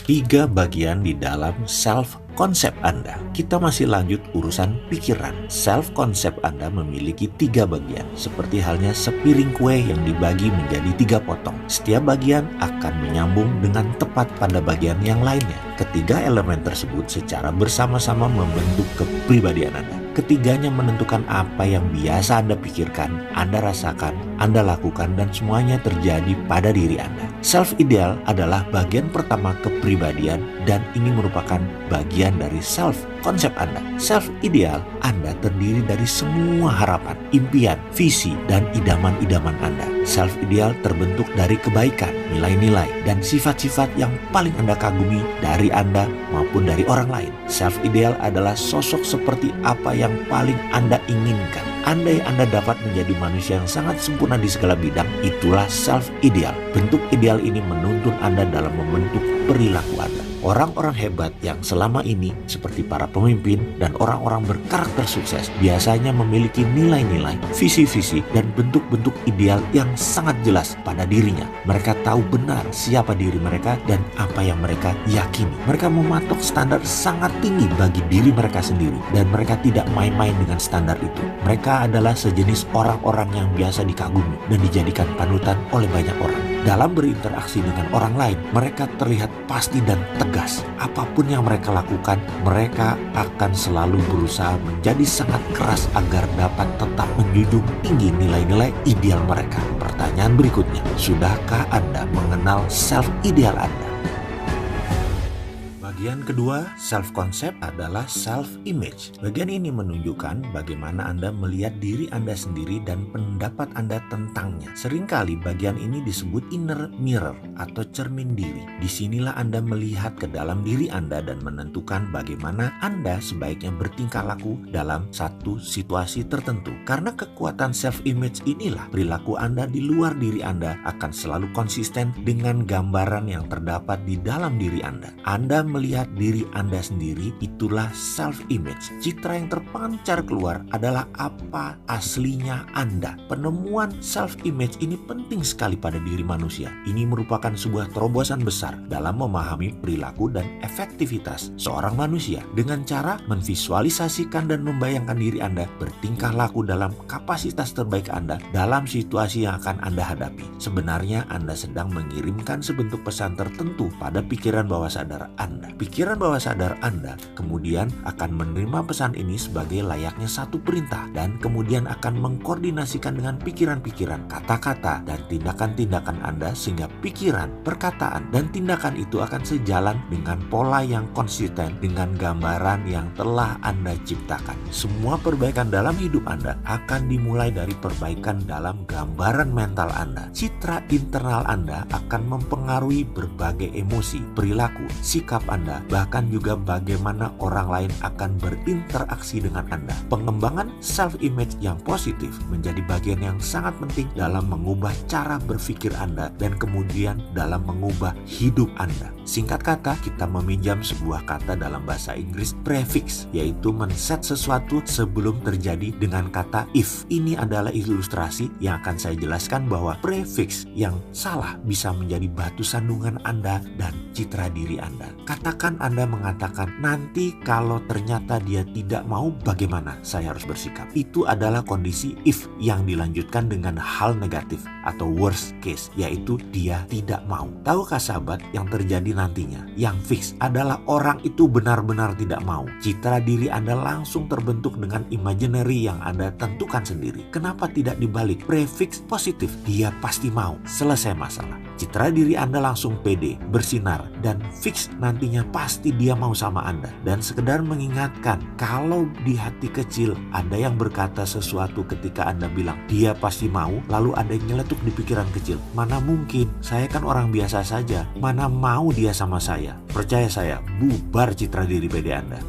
3 bagian di dalam self-concept Anda. Kita masih lanjut urusan pikiran. Self-concept Anda memiliki 3 bagian, seperti halnya sepiring kue yang dibagi menjadi 3 potong. Setiap bagian akan menyambung dengan tepat pada bagian yang lainnya. Ketiga elemen tersebut secara bersama-sama membentuk kepribadian Anda. Ketiganya menentukan apa yang biasa Anda pikirkan, Anda rasakan, Anda lakukan, dan semuanya terjadi pada diri Anda. Self-ideal adalah bagian pertama kepribadian dan ini merupakan bagian dari self-konsep Anda. Self-ideal Anda terdiri dari semua harapan, impian, visi, dan idaman-idaman Anda. Self-ideal terbentuk dari kebaikan, nilai-nilai, dan sifat-sifat yang paling Anda kagumi dari Anda maupun dari orang lain. Self-ideal adalah sosok seperti apa yang paling Anda inginkan. Andai Anda dapat menjadi manusia yang sangat sempurna di segala bidang, itulah self-ideal. Bentuk ideal ini menuntun Anda dalam membentuk perilaku Anda. Orang-orang hebat yang selama ini seperti para pemimpin dan orang-orang berkarakter sukses biasanya memiliki nilai-nilai, visi-visi, dan bentuk-bentuk ideal yang sangat jelas pada dirinya. Mereka tahu benar siapa diri mereka dan apa yang mereka yakini. Mereka mematok standar sangat tinggi bagi diri mereka sendiri dan mereka tidak main-main dengan standar itu. Mereka adalah sejenis orang-orang yang biasa dikagumi dan dijadikan panutan oleh banyak orang. Dalam berinteraksi dengan orang lain, mereka terlihat pasti dan tegas. Apapun yang mereka lakukan, mereka akan selalu berusaha menjadi sangat keras agar dapat tetap menjunjung tinggi nilai-nilai ideal mereka. Pertanyaan berikutnya, sudahkah Anda mengenal self-ideal Anda? Bagian kedua, self-concept adalah self-image. Bagian ini menunjukkan bagaimana Anda melihat diri Anda sendiri dan pendapat Anda tentangnya. Seringkali bagian ini disebut inner mirror atau cermin diri. Disinilah Anda melihat ke dalam diri Anda dan menentukan bagaimana Anda sebaiknya bertingkah laku dalam satu situasi tertentu. Karena kekuatan self-image inilah, perilaku Anda di luar diri Anda akan selalu konsisten dengan gambaran yang terdapat di dalam diri Anda. Anda melihat diri Anda sendiri, itulah self-image. Citra yang terpancar keluar adalah apa aslinya Anda. Penemuan self-image ini penting sekali pada diri manusia. Ini merupakan sebuah terobosan besar dalam memahami perilaku dan efektivitas seorang manusia dengan cara memvisualisasikan dan membayangkan diri Anda bertingkah laku dalam kapasitas terbaik Anda dalam situasi yang akan Anda hadapi. Sebenarnya Anda sedang mengirimkan sebentuk pesan tertentu pada pikiran bawah sadar Anda. Pikiran bawah sadar Anda kemudian akan menerima pesan ini sebagai layaknya satu perintah dan kemudian akan mengkoordinasikan dengan pikiran-pikiran, kata-kata, dan tindakan-tindakan Anda sehingga pikiran, perkataan, dan tindakan itu akan sejalan dengan pola yang konsisten dengan gambaran yang telah Anda ciptakan. Semua perbaikan dalam hidup Anda akan dimulai dari perbaikan dalam gambaran mental Anda. Citra internal Anda akan mempengaruhi berbagai emosi, perilaku, sikap Anda, bahkan juga bagaimana orang lain akan berinteraksi dengan Anda. Pengembangan self-image yang positif menjadi bagian yang sangat penting dalam mengubah cara berpikir Anda dan kemudian dalam mengubah hidup Anda. Singkat kata, kita meminjam sebuah kata dalam bahasa Inggris prefix, yaitu men-set sesuatu sebelum terjadi dengan kata if. Ini adalah ilustrasi yang akan saya jelaskan bahwa prefix yang salah bisa menjadi batu sandungan Anda dan citra diri Anda. Katakan Anda mengatakan, nanti kalau ternyata dia tidak mau, bagaimana saya harus bersikap? Itu adalah kondisi if yang dilanjutkan dengan hal negatif atau worst case, yaitu dia tidak mau. Tahukah sahabat yang terjadi nantinya? Yang fix adalah orang itu benar-benar tidak mau. Citra diri Anda langsung terbentuk dengan imaginary yang Anda tentukan sendiri. Kenapa tidak dibalik? Prefix positif, dia pasti mau. Selesai masalah. Citra diri Anda langsung pede, bersinar, dan fix nantinya pasti dia mau sama Anda. Dan sekedar mengingatkan, kalau di hati kecil ada yang berkata sesuatu ketika Anda bilang dia pasti mau, lalu ada yang nyeletuk di pikiran kecil, mana mungkin, saya kan orang biasa saja, mana mau dia sama saya. Percaya saya, bubar citra diri pede Anda.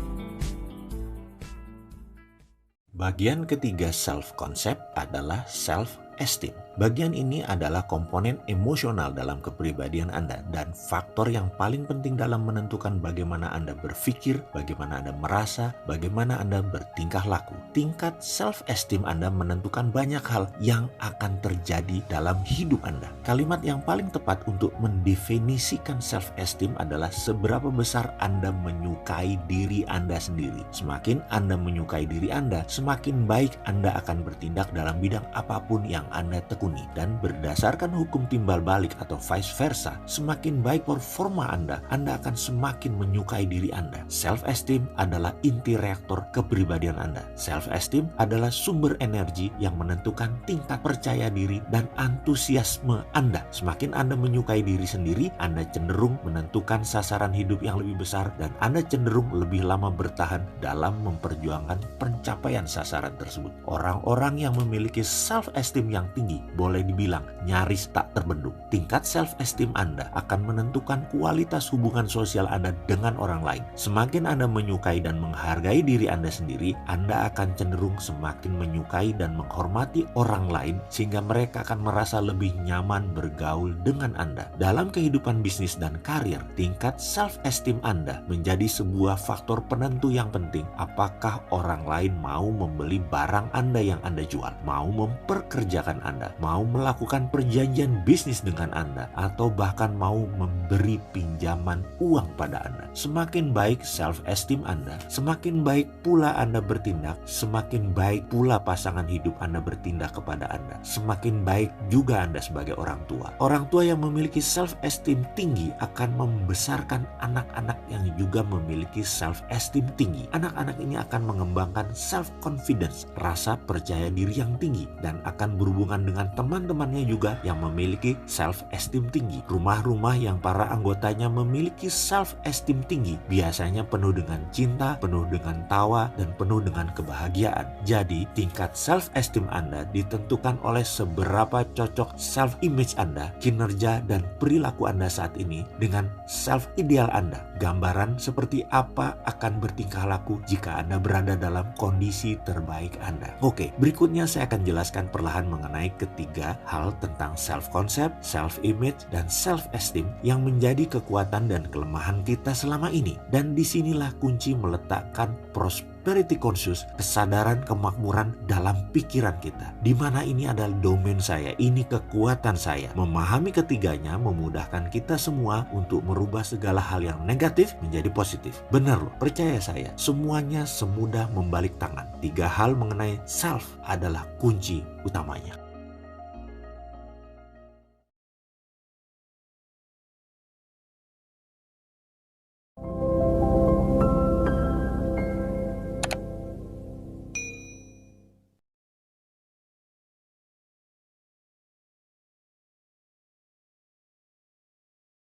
Bagian ketiga self-concept adalah self-esteem. Bagian ini adalah komponen emosional dalam kepribadian Anda dan faktor yang paling penting dalam menentukan bagaimana Anda berpikir, bagaimana Anda merasa, bagaimana Anda bertingkah laku. Tingkat self-esteem Anda menentukan banyak hal yang akan terjadi dalam hidup Anda. Kalimat yang paling tepat untuk mendefinisikan self-esteem adalah seberapa besar Anda menyukai diri Anda sendiri. Semakin Anda menyukai diri Anda, semakin baik Anda akan bertindak dalam bidang apapun yang Anda tekuni. Dan berdasarkan hukum timbal balik atau vice versa, semakin baik performa Anda akan semakin menyukai diri Anda. Self-esteem adalah inti reaktor kepribadian Anda. Self-esteem adalah sumber energi yang menentukan tingkat percaya diri dan antusiasme Anda. Semakin Anda menyukai diri sendiri, Anda cenderung menentukan sasaran hidup yang lebih besar dan Anda cenderung lebih lama bertahan dalam memperjuangkan pencapaian sasaran tersebut. Orang-orang yang memiliki self-esteem yang tinggi boleh dibilang nyaris tak terbendung. Tingkat self-esteem Anda akan menentukan kualitas hubungan sosial Anda dengan orang lain. Semakin Anda menyukai dan menghargai diri Anda sendiri, Anda akan cenderung semakin menyukai dan menghormati orang lain sehingga mereka akan merasa lebih nyaman bergaul dengan Anda. Dalam kehidupan bisnis dan karir, tingkat self-esteem Anda menjadi sebuah faktor penentu yang penting. Apakah orang lain mau membeli barang Anda yang Anda jual, mau memperkerjakan Anda, mau melakukan perjanjian bisnis dengan Anda, atau bahkan mau memberi pinjaman uang pada Anda. Semakin baik self-esteem Anda, semakin baik pula Anda bertindak, semakin baik pula pasangan hidup Anda bertindak kepada Anda. Semakin baik juga Anda sebagai orang tua. Orang tua yang memiliki self-esteem tinggi akan membesarkan anak-anak yang juga memiliki self-esteem tinggi. Anak-anak ini akan mengembangkan self-confidence, rasa percaya diri yang tinggi, dan akan berhubungan dengan teman-temannya juga yang memiliki self-esteem tinggi. Rumah-rumah yang para anggotanya memiliki self-esteem tinggi biasanya penuh dengan cinta, penuh dengan tawa, dan penuh dengan kebahagiaan. Jadi, tingkat self-esteem Anda ditentukan oleh seberapa cocok self-image Anda, kinerja dan perilaku Anda saat ini dengan self-ideal Anda. Gambaran seperti apa akan bertingkah laku jika Anda berada dalam kondisi terbaik Anda. Oke, berikutnya saya akan jelaskan perlahan mengenai ketiga hal tentang self-concept, self-image, dan self-esteem yang menjadi kekuatan dan kelemahan kita selama ini. Dan disinilah kunci meletakkan prosperity conscious, kesadaran kemakmuran dalam pikiran kita. Di mana ini adalah domain saya, ini kekuatan saya. Memahami ketiganya memudahkan kita semua untuk merubah segala hal yang negatif menjadi positif. Benar loh, percaya saya, semuanya semudah membalik tangan. Tiga hal mengenai self adalah kunci utamanya.